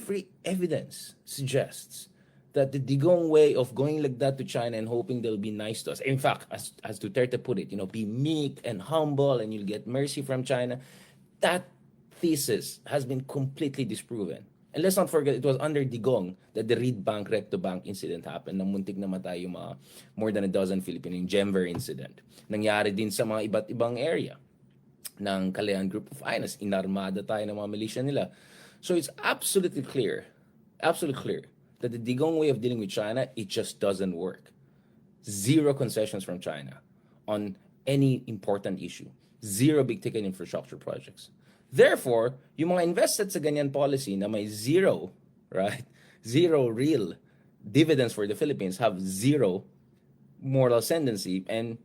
every evidence suggests that the Digong way of going like that to China and hoping they'll be nice to us. In fact, as Duterte put it, be meek and humble and you'll get mercy from China. That thesis has been completely disproven. And let's not forget, it was under Digong that the Reed Bank Recto-Bank incident happened na muntik na matay yung mga more than a dozen Filipino, yung Gemver incident. Nangyari din sa mga iba't ibang area ng Kalayaan Group of Finance. Inarmada tayo ng mga militia nila. So it's absolutely clear that the Digong way of dealing with China, it just doesn't work. Zero concessions from China on any important issue. Zero big-ticket infrastructure projects. Therefore, yung mga invested sa ganyan policy na may zero, right? Zero real dividends for the Philippines have zero moral ascendancy and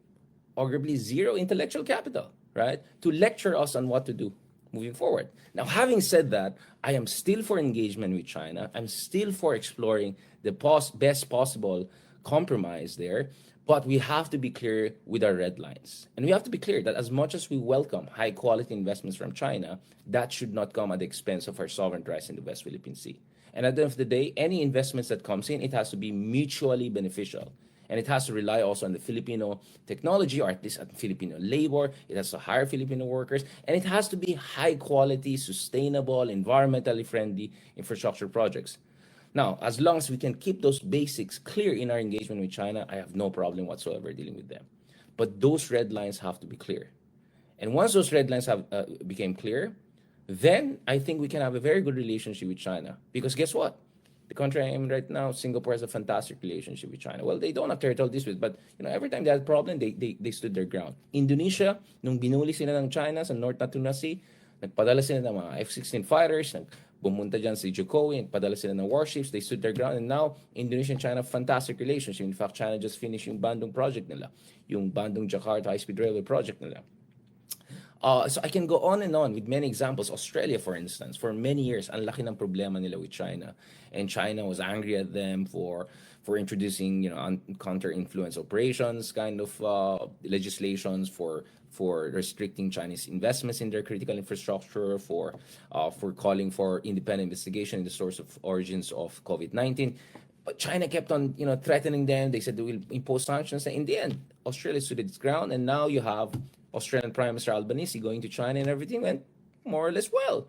arguably zero intellectual capital, right? To lecture us on what to do moving forward. Now, having said that, I am still for engagement with China. I'm still for exploring the best possible compromise there. But we have to be clear with our red lines. And we have to be clear that as much as we welcome high quality investments from China, that should not come at the expense of our sovereign rights in the West Philippine Sea. And at the end of the day, any investments that comes in, it has to be mutually beneficial. And it has to rely also on the Filipino technology, or at least on Filipino labor. It has to hire Filipino workers. And it has to be high quality, sustainable, environmentally friendly infrastructure projects. Now, as long as we can keep those basics clear in our engagement with China, I have no problem whatsoever dealing with them. But those red lines have to be clear. And once those red lines have became clear, then I think we can have a very good relationship with China. Because guess what? The country I am right now, Singapore, has a fantastic relationship with China. Well, they don't have territorial disputes, but every time they had a problem, they stood their ground. Indonesia, nung binuli sila ng China sa North Natuna Sea, nagpadala sila ng mga F-16 fighters, bumunta dyan si Jokowi, nagpadala sila ng warships, they stood their ground, and now Indonesia and China, fantastic relationship. In fact, China just finished yung Bandung project nila, yung Bandung-Jakarta high-speed railway project nila. So I can go on and on with many examples. Australia, for instance, for many years, ang laki ng problema nila with China. And China was angry at them for introducing, counter-influence operations kind of legislations, for restricting Chinese investments in their critical infrastructure, for calling for independent investigation in the source of origins of COVID-19. But China kept on, threatening them. They said they will impose sanctions. And in the end, Australia stood its ground, and now you have Australian Prime Minister Albanese going to China, and everything went more or less well.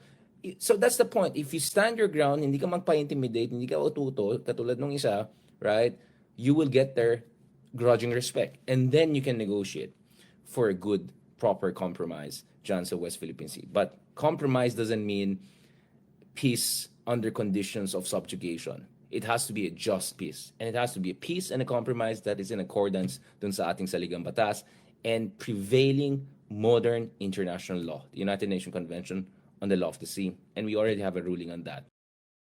So that's the point. If you stand your ground, hindi ka magpa-intimidate, hindi ka ututo, katulad nung isa, right? You will get their grudging respect. And then you can negotiate for a good, proper compromise dyan sa West Philippine Sea. But compromise doesn't mean peace under conditions of subjugation. It has to be a just peace. And it has to be a peace and a compromise that is in accordance dun sa ating saligang batas and prevailing modern international law, the United Nations Convention on the Law of the Sea. And we already have a ruling on that.